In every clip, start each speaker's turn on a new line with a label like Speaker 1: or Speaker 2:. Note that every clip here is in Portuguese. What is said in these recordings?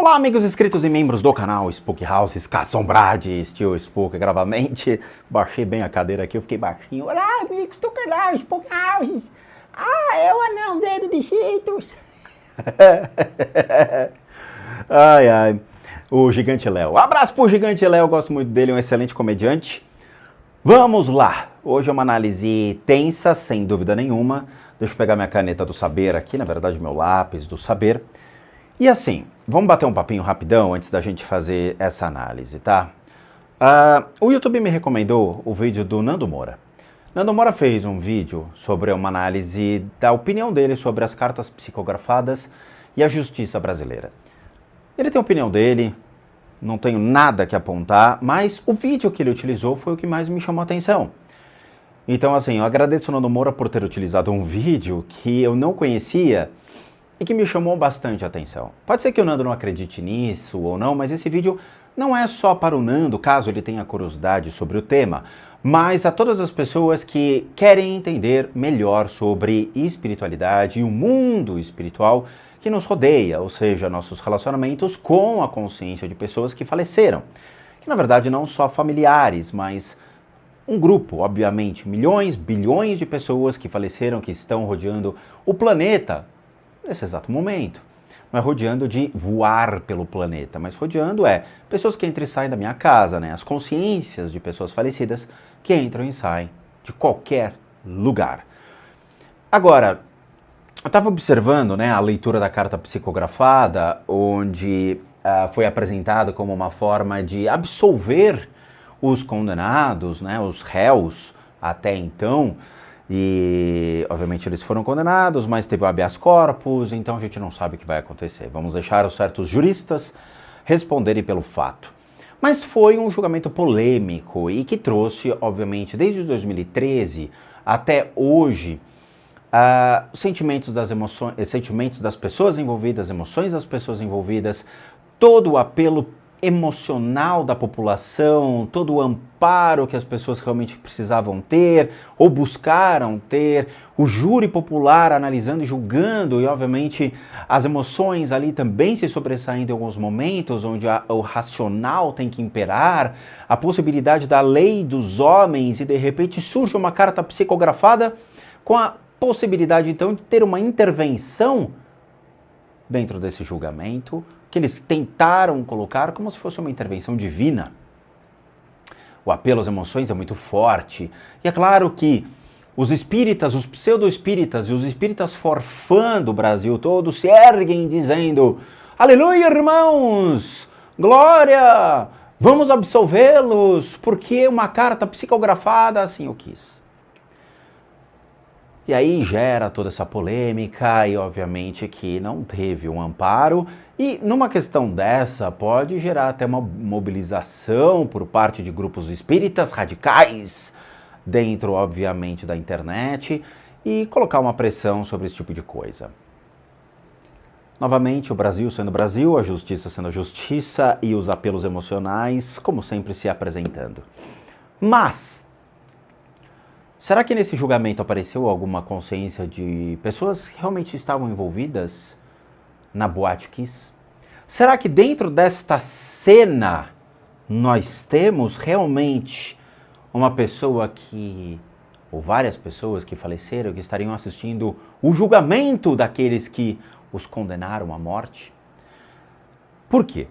Speaker 1: Olá, amigos inscritos e membros do canal Spook House, Assombrades, tio Spook, gravamente. Baixei bem a cadeira aqui, eu fiquei baixinho. Olá, amigos do canal Spook House. É o anão dedo de Cheetos. Ai, o Gigante Léo. Abraço pro Gigante Léo, gosto muito dele, um excelente comediante. Vamos lá, hoje é uma análise tensa, sem dúvida nenhuma. Deixa eu pegar minha caneta do saber aqui, na verdade meu lápis do saber. E assim, vamos bater um papinho rapidão antes da gente fazer essa análise, tá? O YouTube me recomendou o vídeo do Nando Moura. Nando Moura fez um vídeo sobre uma análise da opinião dele sobre as cartas psicografadas e a justiça brasileira. Ele tem a opinião dele, não tenho nada que apontar, mas o vídeo que ele utilizou foi o que mais me chamou a atenção. Então assim, eu agradeço ao Nando Moura por ter utilizado um vídeo que eu não conhecia e que me chamou bastante a atenção. Pode ser que o Nando não acredite nisso ou não, mas esse vídeo não é só para o Nando, caso ele tenha curiosidade sobre o tema, mas a todas as pessoas que querem entender melhor sobre espiritualidade e o mundo espiritual que nos rodeia, ou seja, nossos relacionamentos com a consciência de pessoas que faleceram. Que na verdade não só familiares, mas um grupo, obviamente, milhões, bilhões de pessoas que faleceram, que estão rodeando o planeta nesse exato momento. Não é rodeando de voar pelo planeta, mas rodeando pessoas que entram e saem da minha casa, né? As consciências de pessoas falecidas que entram e saem de qualquer lugar. Agora, eu estava observando, né, a leitura da carta psicografada, onde foi apresentado como uma forma de absolver os condenados, né, os réus até então. E, obviamente, eles foram condenados, mas teve o habeas corpus, então a gente não sabe o que vai acontecer. Vamos deixar os certos juristas responderem pelo fato. Mas foi um julgamento polêmico e que trouxe, obviamente, desde 2013 até hoje, sentimentos das emoções, sentimentos das pessoas envolvidas, emoções das pessoas envolvidas, todo o apelo emocional da população, todo o amparo que as pessoas realmente precisavam ter ou buscaram ter, o júri popular analisando e julgando, e obviamente as emoções ali também se sobressaindo em alguns momentos, onde o racional tem que imperar, a possibilidade da lei dos homens, e de repente surge uma carta psicografada com a possibilidade então de ter uma intervenção dentro desse julgamento, que eles tentaram colocar como se fosse uma intervenção divina. O apelo às emoções é muito forte. E é claro que os espíritas, os pseudo-espíritas e os espíritas forfã do Brasil todo se erguem dizendo: aleluia, irmãos! Glória! Vamos absolvê-los, porque uma carta psicografada assim o quis. E aí gera toda essa polêmica e, obviamente, que não teve um amparo. E numa questão dessa pode gerar até uma mobilização por parte de grupos espíritas radicais dentro, obviamente, da internet e colocar uma pressão sobre esse tipo de coisa. Novamente, o Brasil sendo Brasil, a justiça sendo a justiça e os apelos emocionais, como sempre, se apresentando. Mas será que nesse julgamento apareceu alguma consciência de pessoas que realmente estavam envolvidas na Boate Kiss? Será que dentro desta cena nós temos realmente uma pessoa ou várias pessoas que faleceram, que estariam assistindo o julgamento daqueles que os condenaram à morte? Por quê?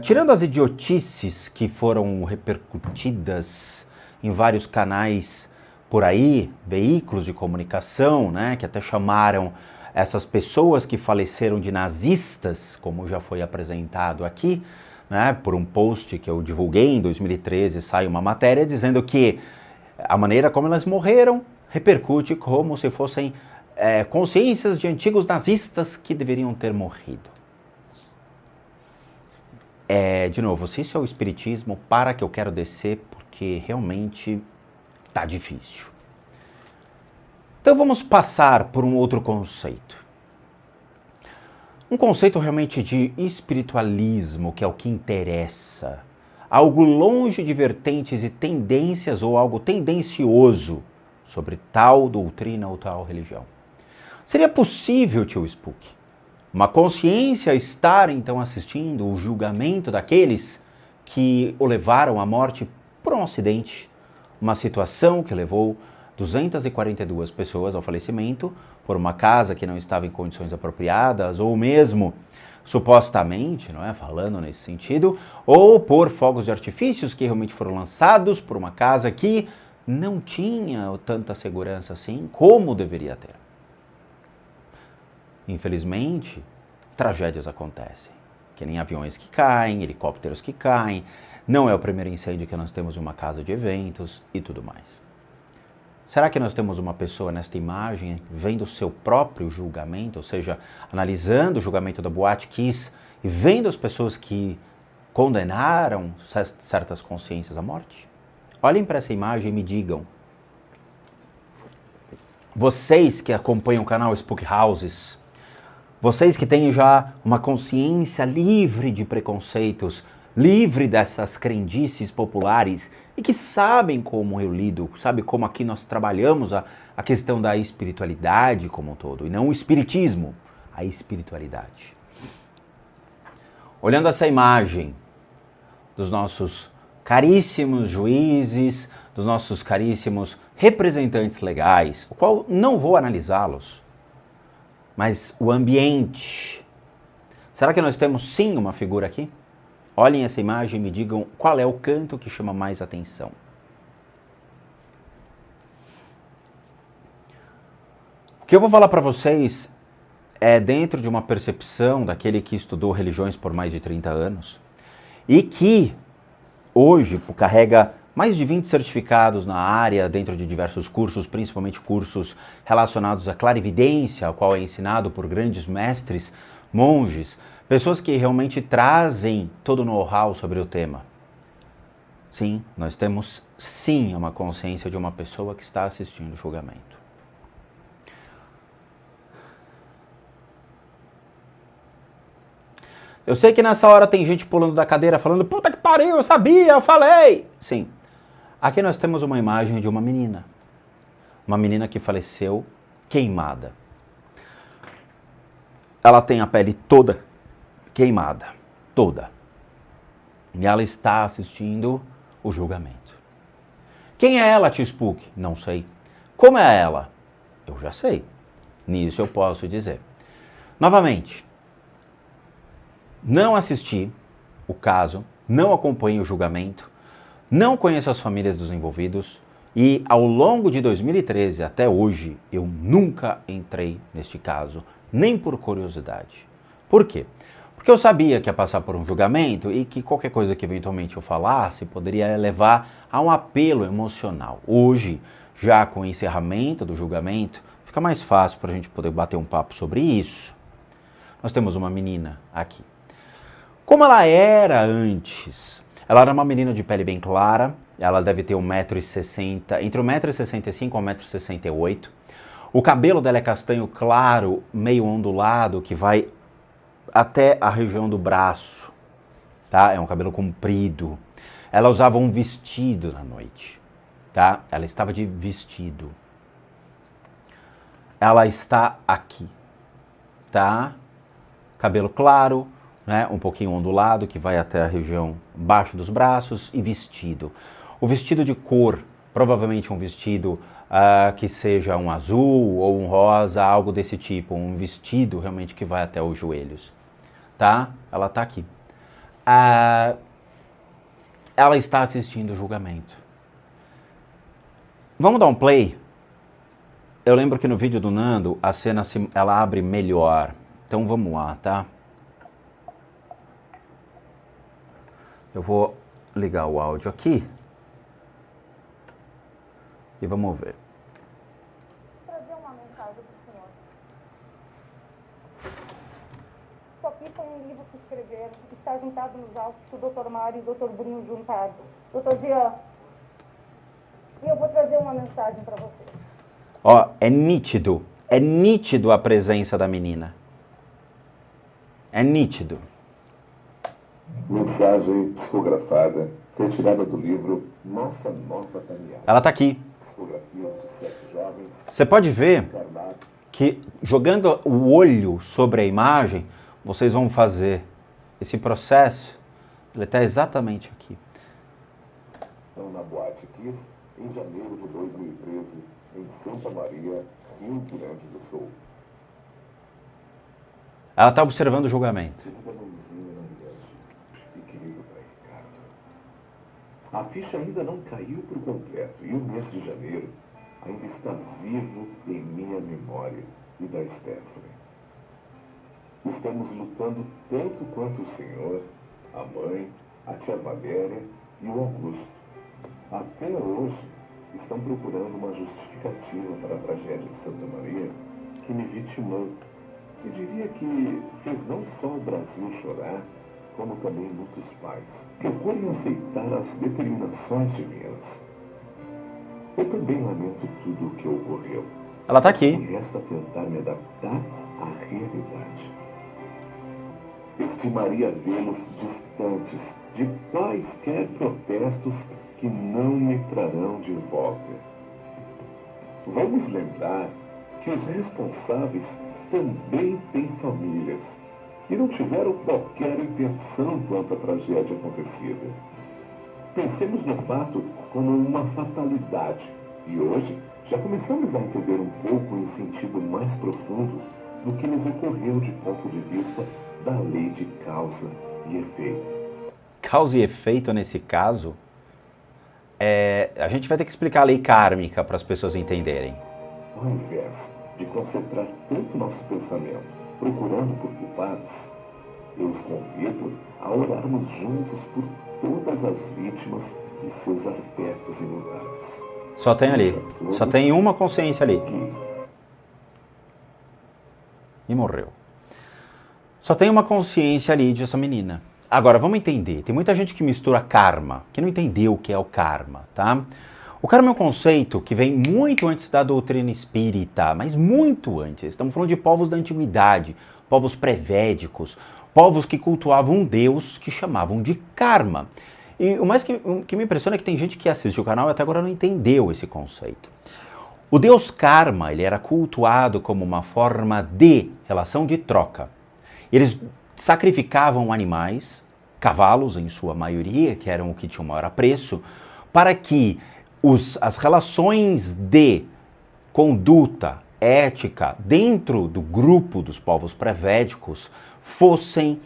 Speaker 1: Tirando as idiotices que foram repercutidas em vários canais por aí, veículos de comunicação, né, que até chamaram essas pessoas que faleceram de nazistas, como já foi apresentado aqui, né, por um post que eu divulguei em 2013, sai uma matéria dizendo que a maneira como elas morreram repercute como se fossem consciências de antigos nazistas que deveriam ter morrido. De novo, se isso é o espiritismo, para que eu quero descer, porque realmente tá difícil. Então vamos passar por um outro conceito. Um conceito realmente de espiritualismo, que é o que interessa. Algo longe de vertentes e tendências ou algo tendencioso sobre tal doutrina ou tal religião. Seria possível, tio Spook, Uma consciência estar então assistindo o julgamento daqueles que o levaram à morte por um acidente, uma situação que levou 242 pessoas ao falecimento por uma casa que não estava em condições apropriadas, ou mesmo supostamente, não é, falando nesse sentido, ou por fogos de artifícios que realmente foram lançados por uma casa que não tinha tanta segurança assim como deveria ter. Infelizmente, tragédias acontecem, que nem aviões que caem, helicópteros que caem, não é o primeiro incêndio que nós temos em uma casa de eventos e tudo mais. Será que nós temos uma pessoa nesta imagem vendo o seu próprio julgamento, ou seja, analisando o julgamento da Boate Kiss e vendo as pessoas que condenaram certas consciências à morte? Olhem para essa imagem e me digam. Vocês que acompanham o canal Spook Houses, vocês que têm já uma consciência livre de preconceitos, livre dessas crendices populares e que sabem como eu lido, sabe como aqui nós trabalhamos a questão da espiritualidade como um todo, e não o espiritismo, a espiritualidade. Olhando essa imagem dos nossos caríssimos juízes, dos nossos caríssimos representantes legais, o qual não vou analisá-los, mas o ambiente. Será que nós temos sim uma figura aqui? Olhem essa imagem e me digam qual é o canto que chama mais atenção. O que eu vou falar para vocês é dentro de uma percepção daquele que estudou religiões por mais de 30 anos e que hoje carrega mais de 20 certificados na área, dentro de diversos cursos, principalmente cursos relacionados à clarividência, ao qual é ensinado por grandes mestres, monges, pessoas que realmente trazem todo o know-how sobre o tema. Sim, nós temos sim uma consciência de uma pessoa que está assistindo o julgamento. Eu sei que nessa hora tem gente pulando da cadeira falando, puta que pariu, eu sabia, eu falei. Sim. Aqui nós temos uma imagem de uma menina que faleceu queimada. Ela tem a pele toda queimada, toda. E ela está assistindo o julgamento. Quem é ela, Tio Spook? Não sei. Como é ela? Eu já sei. Nisso eu posso dizer. Novamente, não assisti o caso, não acompanhei o julgamento, não conheço as famílias dos envolvidos e ao longo de 2013 até hoje eu nunca entrei neste caso, nem por curiosidade. Por quê? Porque eu sabia que ia passar por um julgamento e que qualquer coisa que eventualmente eu falasse poderia levar a um apelo emocional. Hoje, já com o encerramento do julgamento, fica mais fácil para a gente poder bater um papo sobre isso. Nós temos uma menina aqui. Como ela era antes? Ela era uma menina de pele bem clara, ela deve ter 1,60 m, entre 1,65 m e 1,68 m. O cabelo dela é castanho claro, meio ondulado, que vai até a região do braço, tá? É um cabelo comprido. Ela usava um vestido na noite, tá? Ela estava de vestido. Ela está aqui, tá? Cabelo claro, né, um pouquinho ondulado, que vai até a região abaixo dos braços, e vestido. O vestido de cor, provavelmente um vestido que seja um azul ou um rosa, algo desse tipo, um vestido realmente que vai até os joelhos, tá? Ela tá aqui. Ela está assistindo o julgamento. Vamos dar um play? Eu lembro que no vídeo do Nando, a cena ela abre melhor. Então vamos lá, tá? Eu vou ligar o áudio aqui e vamos ver.
Speaker 2: Vou trazer uma mensagem para os senhores. Isso aqui foi um livro que escreveram, que está juntado nos autos que o Dr. Mário e o Dr. Bruno juntaram. Dr. Jean, e eu vou trazer uma mensagem para vocês.
Speaker 1: Ó, é nítido a presença da menina. É nítido.
Speaker 3: Mensagem psicografada, retirada do livro Nossa Nova Taniana.
Speaker 1: Ela tá aqui.
Speaker 3: Psicografias de 7 jovens.
Speaker 1: Você pode ver que jogando o olho sobre a imagem, vocês vão fazer esse processo. Ele está exatamente aqui.
Speaker 3: Na Boate Kiss, em janeiro de 2013, em Santa Maria, Rio Grande do Sul.
Speaker 1: Ela está observando o julgamento.
Speaker 3: Querida mãezinha Mariette e querido pai Ricardo, a ficha ainda não caiu por completo e o mês de janeiro ainda está vivo em minha memória e da Stephanie. Estamos lutando tanto quanto o senhor, a mãe, a tia Valéria e o Augusto. Até hoje estão procurando uma justificativa para a tragédia de Santa Maria que me vitimou. E diria que fez não só o Brasil chorar, como também muitos pais. Procurem aceitar as determinações divinas. Eu também lamento tudo o que ocorreu.
Speaker 1: Ela está aqui.
Speaker 3: Me resta tentar me adaptar à realidade. Estimaria vê-los distantes de quaisquer protestos que não me trarão de volta. Vamos lembrar que os responsáveis também têm famílias e não tiveram qualquer intenção quanto à tragédia acontecida. Pensemos no fato como uma fatalidade e hoje já começamos a entender um pouco em sentido mais profundo do que nos ocorreu de ponto de vista da lei de causa e efeito.
Speaker 1: Causa e efeito nesse caso, a gente vai ter que explicar a lei kármica para as pessoas entenderem.
Speaker 3: Ao invés de concentrar tanto nosso pensamento procurando por culpados, eu os convido a orarmos juntos por todas as vítimas e seus afetos iludados.
Speaker 1: Só tem ali. Só tem uma consciência ali. E morreu. Só tem uma consciência ali dessa menina. Agora, vamos entender. Tem muita gente que mistura karma, que não entendeu o que é o karma, tá? O karma é um conceito que vem muito antes da doutrina espírita, mas muito antes. Estamos falando de povos da antiguidade, povos pré-védicos, povos que cultuavam um deus que chamavam de karma. E o mais que me impressiona é que tem gente que assiste o canal e até agora não entendeu esse conceito. O deus karma, ele era cultuado como uma forma de relação de troca. Eles sacrificavam animais, cavalos em sua maioria, que eram o que tinham maior apreço, para que as relações de conduta ética dentro do grupo dos povos pré-védicos fossem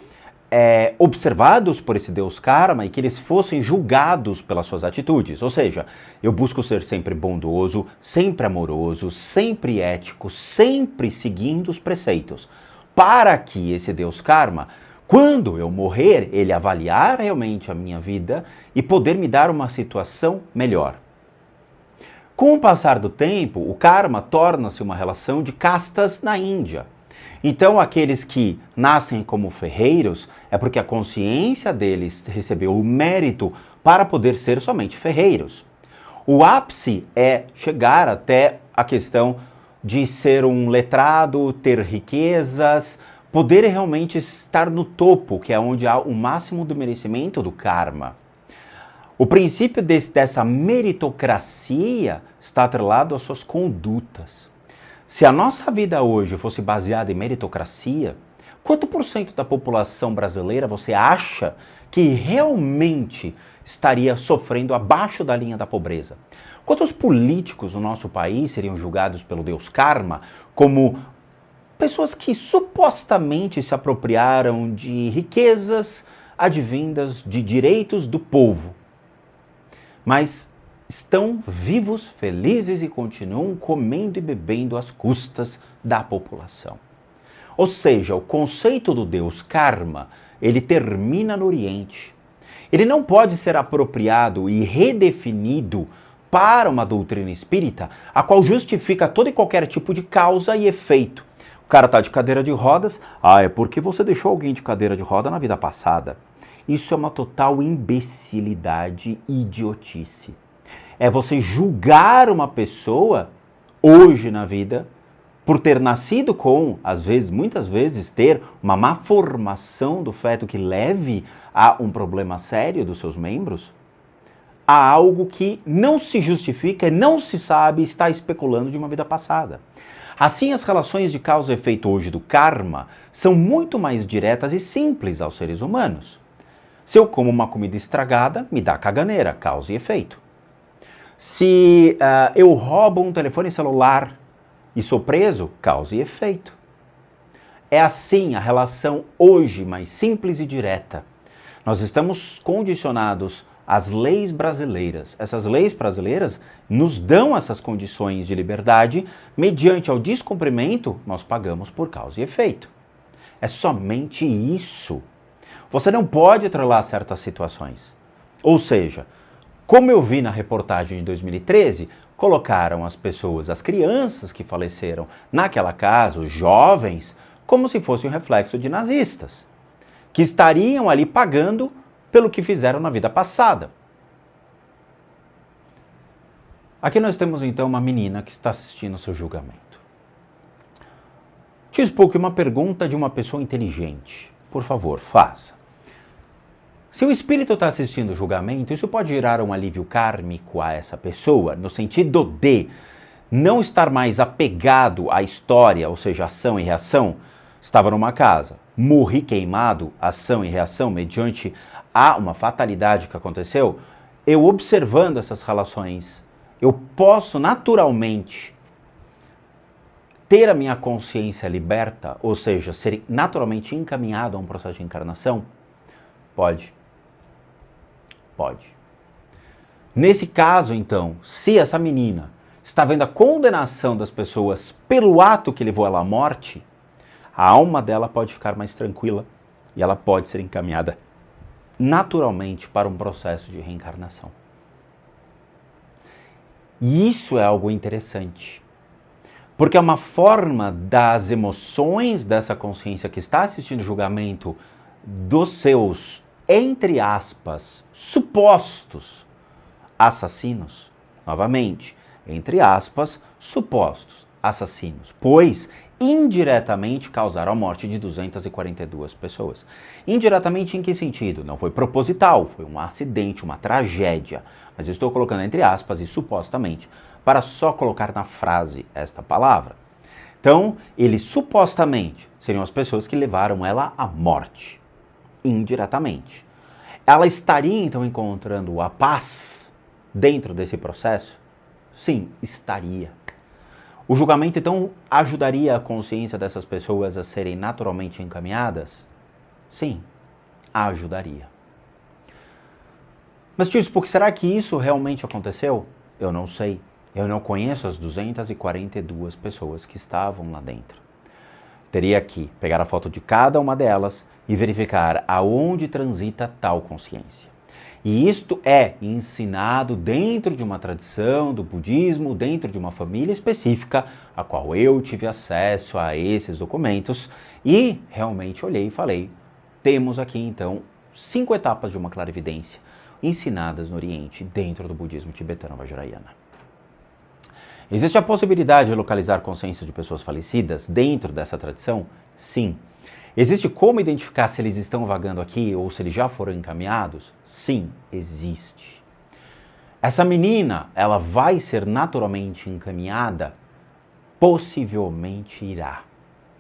Speaker 1: observados por esse deus karma e que eles fossem julgados pelas suas atitudes. Ou seja, eu busco ser sempre bondoso, sempre amoroso, sempre ético, sempre seguindo os preceitos, para que esse deus karma, quando eu morrer, ele avaliar realmente a minha vida e poder me dar uma situação melhor. Com o passar do tempo, o karma torna-se uma relação de castas na Índia. Então, aqueles que nascem como ferreiros é porque a consciência deles recebeu o mérito para poder ser somente ferreiros. O ápice é chegar até a questão de ser um letrado, ter riquezas, poder realmente estar no topo, que é onde há o máximo do merecimento do karma. O princípio dessa meritocracia está atrelado às suas condutas. Se a nossa vida hoje fosse baseada em meritocracia, quanto por cento da população brasileira você acha que realmente estaria sofrendo abaixo da linha da pobreza? Quantos políticos no nosso país seriam julgados pelo deus karma como pessoas que supostamente se apropriaram de riquezas advindas de direitos do povo, mas estão vivos, felizes e continuam comendo e bebendo às custas da população? Ou seja, o conceito do deus karma, ele termina no Oriente. Ele não pode ser apropriado e redefinido para uma doutrina espírita, a qual justifica todo e qualquer tipo de causa e efeito. O cara está de cadeira de rodas, é porque você deixou alguém de cadeira de roda na vida passada. Isso é uma total imbecilidade e idiotice. É você julgar uma pessoa hoje na vida por ter nascido com, às vezes, muitas vezes, ter uma má formação do feto que leve a um problema sério dos seus membros, a algo que não se justifica, não se sabe, está especulando de uma vida passada. Assim, as relações de causa e efeito hoje do karma são muito mais diretas e simples aos seres humanos. Se eu como uma comida estragada, me dá caganeira, causa e efeito. Se eu roubo um telefone celular e sou preso, causa e efeito. É assim a relação hoje mais simples e direta. Nós estamos condicionados às leis brasileiras. Essas leis brasileiras nos dão essas condições de liberdade, mediante ao descumprimento, nós pagamos por causa e efeito. É somente isso. Você não pode atrelar certas situações. Ou seja, como eu vi na reportagem de 2013, colocaram as pessoas, as crianças que faleceram naquela casa, os jovens, como se fosse um reflexo de nazistas, que estariam ali pagando pelo que fizeram na vida passada. Aqui nós temos então uma menina que está assistindo o seu julgamento. Te expõe uma pergunta de uma pessoa inteligente. Por favor, faça. Se o espírito está assistindo o julgamento, isso pode gerar um alívio kármico a essa pessoa, no sentido de não estar mais apegado à história, ou seja, ação e reação. Estava numa casa, morri queimado, ação e reação, mediante a uma fatalidade que aconteceu. Eu observando essas relações, eu posso naturalmente ter a minha consciência liberta, ou seja, ser naturalmente encaminhado a um processo de encarnação? Pode. Pode. Nesse caso, então, se essa menina está vendo a condenação das pessoas pelo ato que levou ela à morte, a alma dela pode ficar mais tranquila e ela pode ser encaminhada naturalmente para um processo de reencarnação. E isso é algo interessante, porque é uma forma das emoções dessa consciência que está assistindo o julgamento dos seus, entre aspas, supostos assassinos, novamente, entre aspas, supostos assassinos, pois indiretamente causaram a morte de 242 pessoas. Indiretamente em que sentido? Não foi proposital, foi um acidente, uma tragédia. Mas eu estou colocando entre aspas e supostamente, para só colocar na frase esta palavra. Então, eles supostamente seriam as pessoas que levaram ela à morte, indiretamente. Ela estaria então encontrando a paz dentro desse processo? Sim, estaria. O julgamento, então, ajudaria a consciência dessas pessoas a serem naturalmente encaminhadas? Sim, ajudaria. Mas, tio, porque será que isso realmente aconteceu? Eu não sei. Eu não conheço as 242 pessoas que estavam lá dentro. Teria que pegar a foto de cada uma delas e verificar aonde transita tal consciência. E isto é ensinado dentro de uma tradição do budismo, dentro de uma família específica, a qual eu tive acesso a esses documentos e realmente olhei e falei, temos aqui então 5 etapas de uma clarividência ensinadas no Oriente, dentro do budismo tibetano vajrayana. Existe a possibilidade de localizar consciência de pessoas falecidas dentro dessa tradição? Sim. Existe como identificar se eles estão vagando aqui ou se eles já foram encaminhados? Sim, existe. Essa menina, ela vai ser naturalmente encaminhada? Possivelmente irá.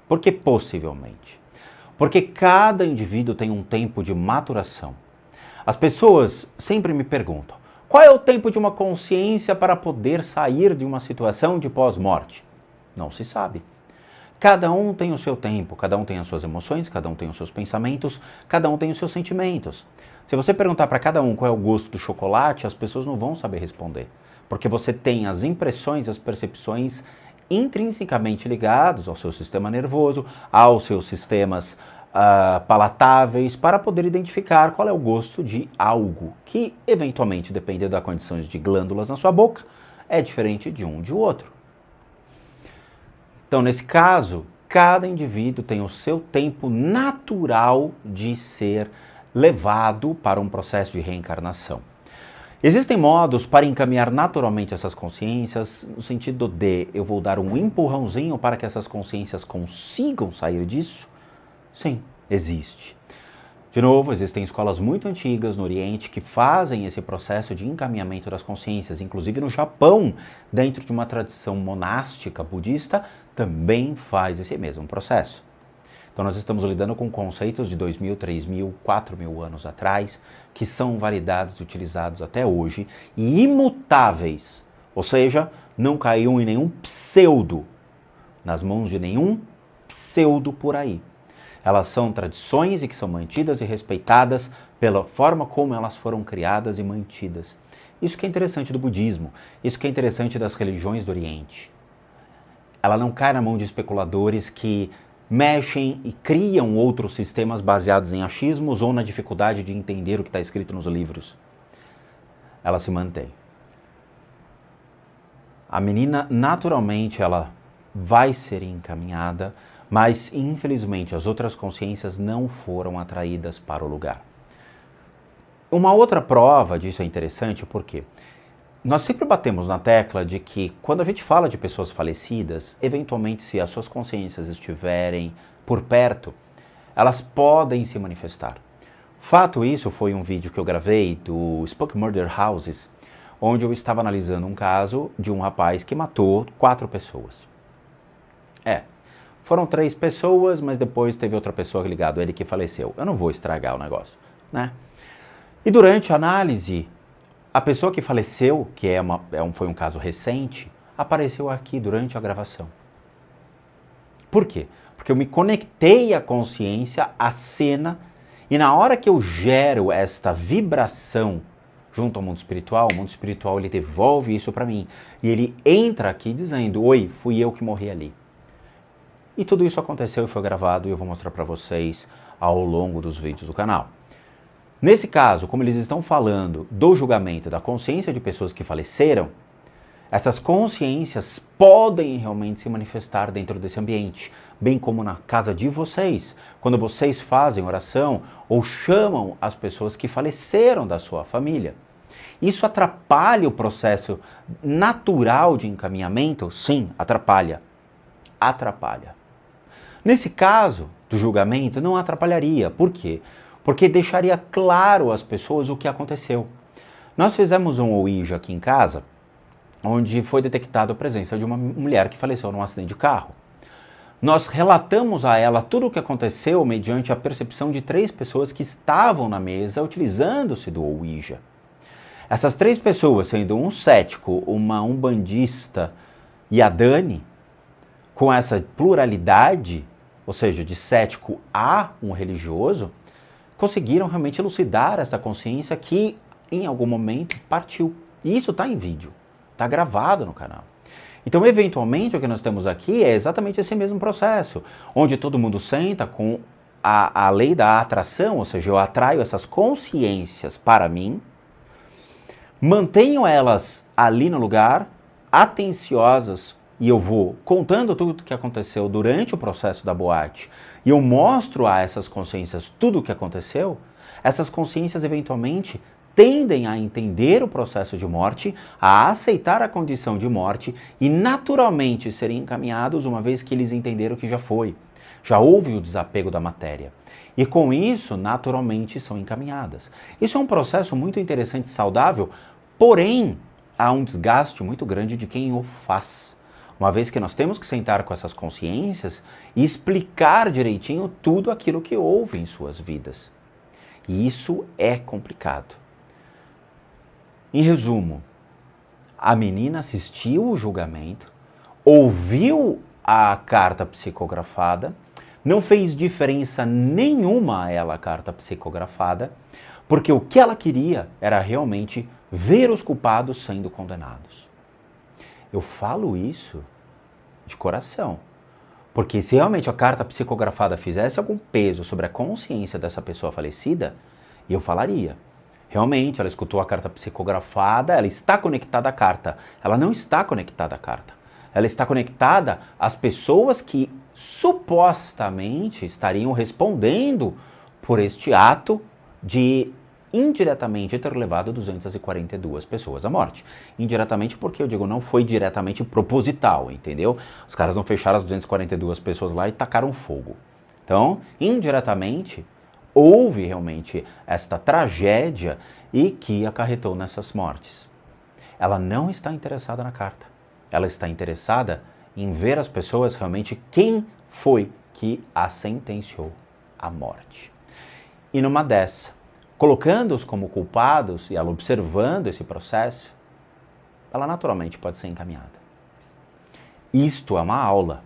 Speaker 1: Por que possivelmente? Porque cada indivíduo tem um tempo de maturação. As pessoas sempre me perguntam, qual é o tempo de uma consciência para poder sair de uma situação de pós-morte? Não se sabe. Cada um tem o seu tempo, cada um tem as suas emoções, cada um tem os seus pensamentos, cada um tem os seus sentimentos. Se você perguntar para cada um qual é o gosto do chocolate, as pessoas não vão saber responder. Porque você tem as impressões, as percepções intrinsecamente ligados ao seu sistema nervoso, aos seus sistemas palatáveis, para poder identificar qual é o gosto de algo que, eventualmente, dependendo das condições de glândulas na sua boca, é diferente de um de outro. Então, nesse caso, cada indivíduo tem o seu tempo natural de ser levado para um processo de reencarnação. Existem modos para encaminhar naturalmente essas consciências, no sentido de eu vou dar um empurrãozinho para que essas consciências consigam sair disso? Sim, existe. De novo, existem escolas muito antigas no Oriente que fazem esse processo de encaminhamento das consciências. Inclusive no Japão, dentro de uma tradição monástica budista, também faz esse mesmo processo. Então nós estamos lidando com conceitos de 2.000, 3.000, 4.000 anos atrás, que são validados e utilizados até hoje e imutáveis. Ou seja, não caiu em nenhum pseudo, nas mãos de nenhum pseudo por aí. Elas são tradições e que são mantidas e respeitadas pela forma como elas foram criadas e mantidas. Isso que é interessante do budismo, isso que é interessante das religiões do Oriente. Ela não cai na mão de especuladores que mexem e criam outros sistemas baseados em achismos ou na dificuldade de entender o que está escrito nos livros. Ela se mantém. A menina, naturalmente, ela vai ser encaminhada, mas, infelizmente, as outras consciências não foram atraídas para o lugar. Uma outra prova disso é interessante porque nós sempre batemos na tecla de que, quando a gente fala de pessoas falecidas, eventualmente, se as suas consciências estiverem por perto, elas podem se manifestar. Fato isso foi um vídeo que eu gravei do Spook Murder Houses, onde eu estava analisando um caso de um rapaz que matou 4 pessoas. Foram 3 pessoas, mas depois teve outra pessoa ligada a ele que faleceu. Eu não vou estragar o negócio, né? E durante a análise, a pessoa que faleceu, que foi um caso recente, apareceu aqui durante a gravação. Por quê? Porque eu me conectei à consciência, à cena, e na hora que eu gero esta vibração junto ao mundo espiritual, o mundo espiritual ele devolve isso para mim. E ele entra aqui dizendo, oi, fui eu que morri ali. E tudo isso aconteceu e foi gravado e eu vou mostrar para vocês ao longo dos vídeos do canal. Nesse caso, como eles estão falando do julgamento da consciência de pessoas que faleceram, essas consciências podem realmente se manifestar dentro desse ambiente, bem como na casa de vocês, quando vocês fazem oração ou chamam as pessoas que faleceram da sua família. Isso atrapalha o processo natural de encaminhamento? Sim, atrapalha. Atrapalha. Nesse caso do julgamento, não atrapalharia. Por quê? Porque deixaria claro às pessoas o que aconteceu. Nós fizemos um Ouija aqui em casa, onde foi detectada a presença de uma mulher que faleceu num acidente de carro. Nós relatamos a ela tudo o que aconteceu mediante a percepção de 3 pessoas que estavam na mesa utilizando-se do Ouija. Essas 3 pessoas, sendo um cético, uma umbandista e a Dani, com essa pluralidade, ou seja, de cético a um religioso, conseguiram realmente elucidar essa consciência que em algum momento partiu. E isso está em vídeo, está gravado no canal. Então, eventualmente, o que nós temos aqui é exatamente esse mesmo processo, onde todo mundo senta com a lei da atração, ou seja, eu atraio essas consciências para mim, mantenho elas ali no lugar, atenciosas, e eu vou contando tudo o que aconteceu durante o processo da boate, e eu mostro a essas consciências tudo o que aconteceu, essas consciências eventualmente tendem a entender o processo de morte, a aceitar a condição de morte e naturalmente serem encaminhados uma vez que eles entenderam que já foi. Já houve o desapego da matéria. E com isso, naturalmente, são encaminhadas. Isso é um processo muito interessante e saudável, porém, há um desgaste muito grande de quem o faz. Uma vez que nós temos que sentar com essas consciências e explicar direitinho tudo aquilo que houve em suas vidas. E isso é complicado. Em resumo, a menina assistiu o julgamento, ouviu a carta psicografada, não fez diferença nenhuma a ela a carta psicografada, porque o que ela queria era realmente ver os culpados sendo condenados. Eu falo isso de coração, porque se realmente a carta psicografada fizesse algum peso sobre a consciência dessa pessoa falecida, eu falaria. Realmente, ela escutou a carta psicografada, ela está conectada à carta. Ela não está conectada à carta. Ela está conectada às pessoas que supostamente estariam respondendo por este ato de indiretamente ter levado 242 pessoas à morte. Indiretamente porque, eu digo, não foi diretamente proposital, entendeu? Os caras não fecharam as 242 pessoas lá e tacaram fogo. Então, indiretamente, houve realmente esta tragédia e que acarretou nessas mortes. Ela não está interessada na carta. Ela está interessada em ver as pessoas realmente quem foi que a sentenciou à morte. E numa dessa, colocando-os como culpados e ela observando esse processo, ela naturalmente pode ser encaminhada. Isto é uma aula.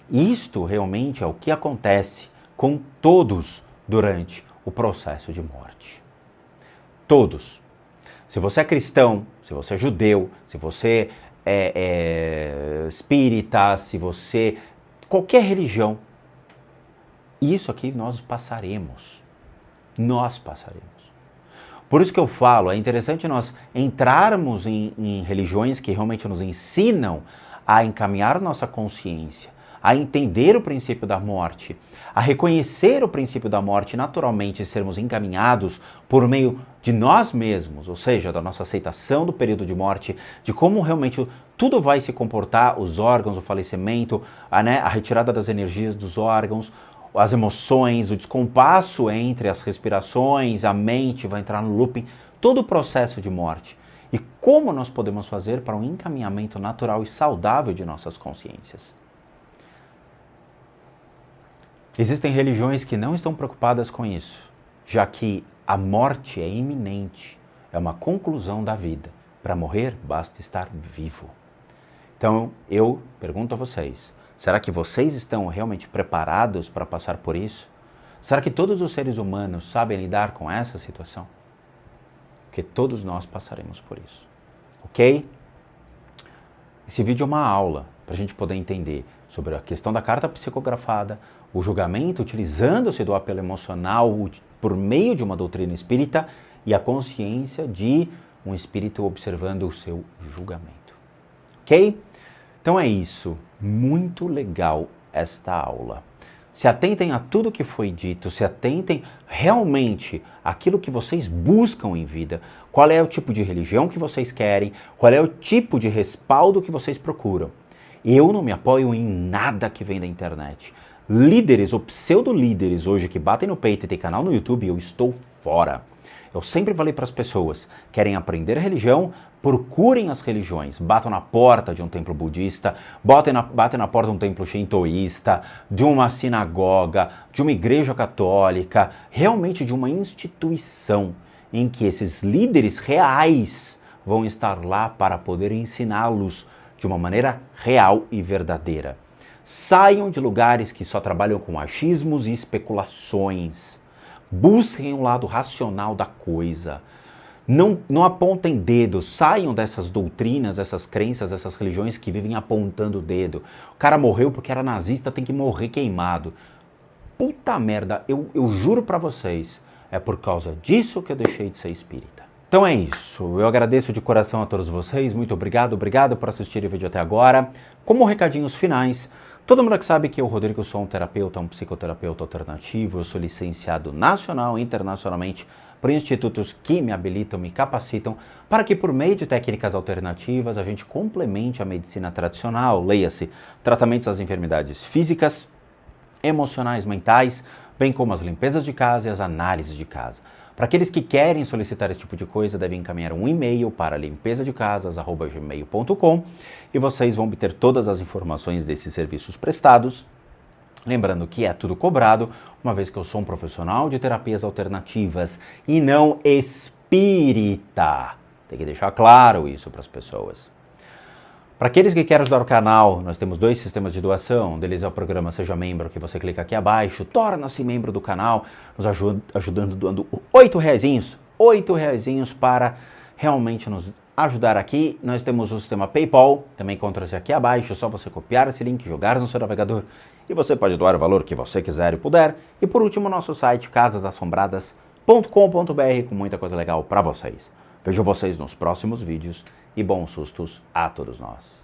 Speaker 1: Isto realmente é o que acontece com todos durante o processo de morte. Todos. Se você é cristão, se você é judeu, se você é espírita, se você... qualquer religião, isso aqui nós passaremos. Nós passaremos. Por isso que eu falo, é interessante nós entrarmos em religiões que realmente nos ensinam a encaminhar nossa consciência, a entender o princípio da morte, a reconhecer o princípio da morte, naturalmente sermos encaminhados por meio de nós mesmos, ou seja, da nossa aceitação do período de morte, de como realmente tudo vai se comportar, os órgãos, o falecimento, a retirada das energias dos órgãos, as emoções, o descompasso entre as respirações, a mente vai entrar no looping, todo o processo de morte. E como nós podemos fazer para um encaminhamento natural e saudável de nossas consciências. Existem religiões que não estão preocupadas com isso, já que a morte é iminente, é uma conclusão da vida. Para morrer, basta estar vivo. Então, eu pergunto a vocês, será que vocês estão realmente preparados para passar por isso? Será que todos os seres humanos sabem lidar com essa situação? Porque todos nós passaremos por isso, ok? Esse vídeo é uma aula para a gente poder entender sobre a questão da carta psicografada, o julgamento utilizando-se do apelo emocional por meio de uma doutrina espírita e a consciência de um espírito observando o seu julgamento, ok? Então é isso, muito legal esta aula. Se atentem a tudo que foi dito, se atentem realmente àquilo que vocês buscam em vida, qual é o tipo de religião que vocês querem, qual é o tipo de respaldo que vocês procuram. Eu não me apoio em nada que vem da internet. Líderes ou pseudo-líderes hoje que batem no peito e tem canal no YouTube, eu estou fora. Eu sempre falei para as pessoas, querem aprender religião, procurem as religiões, batam na porta de um templo budista, batem na porta de um templo shintoísta, de uma sinagoga, de uma igreja católica, realmente de uma instituição em que esses líderes reais vão estar lá para poder ensiná-los de uma maneira real e verdadeira. Saiam de lugares que só trabalham com achismos e especulações. Busquem o lado racional da coisa. Não apontem dedos, saiam dessas doutrinas, dessas crenças, dessas religiões que vivem apontando o dedo. O cara morreu porque era nazista, tem que morrer queimado. Puta merda, eu juro pra vocês, é por causa disso que eu deixei de ser espírita. Então é isso, eu agradeço de coração a todos vocês, muito obrigado por assistir o vídeo até agora. Como recadinhos finais, todo mundo que sabe que eu, Rodrigo, sou um terapeuta, um psicoterapeuta alternativo, eu sou licenciado nacional e internacionalmente por institutos que me habilitam, me capacitam, para que por meio de técnicas alternativas a gente complemente a medicina tradicional, leia-se, tratamentos das enfermidades físicas, emocionais, mentais, bem como as limpezas de casa e as análises de casa. Para aqueles que querem solicitar esse tipo de coisa, devem encaminhar um e-mail para limpezadecasas@gmail.com e vocês vão obter todas as informações desses serviços prestados. Lembrando que é tudo cobrado, uma vez que eu sou um profissional de terapias alternativas e não espírita. Tem que deixar claro isso para as pessoas. Para aqueles que querem ajudar o canal, nós temos 2 sistemas de doação. Um deles é o programa Seja Membro, que você clica aqui abaixo, torna-se membro do canal, nos ajudando doando R$8 para realmente nos ajudar aqui. Nós temos o sistema PayPal, também encontra-se aqui abaixo, é só você copiar esse link, jogar no seu navegador e você pode doar o valor que você quiser e puder. E por último, nosso site casasassombradas.com.br com muita coisa legal para vocês. Vejo vocês nos próximos vídeos e bons sustos a todos nós.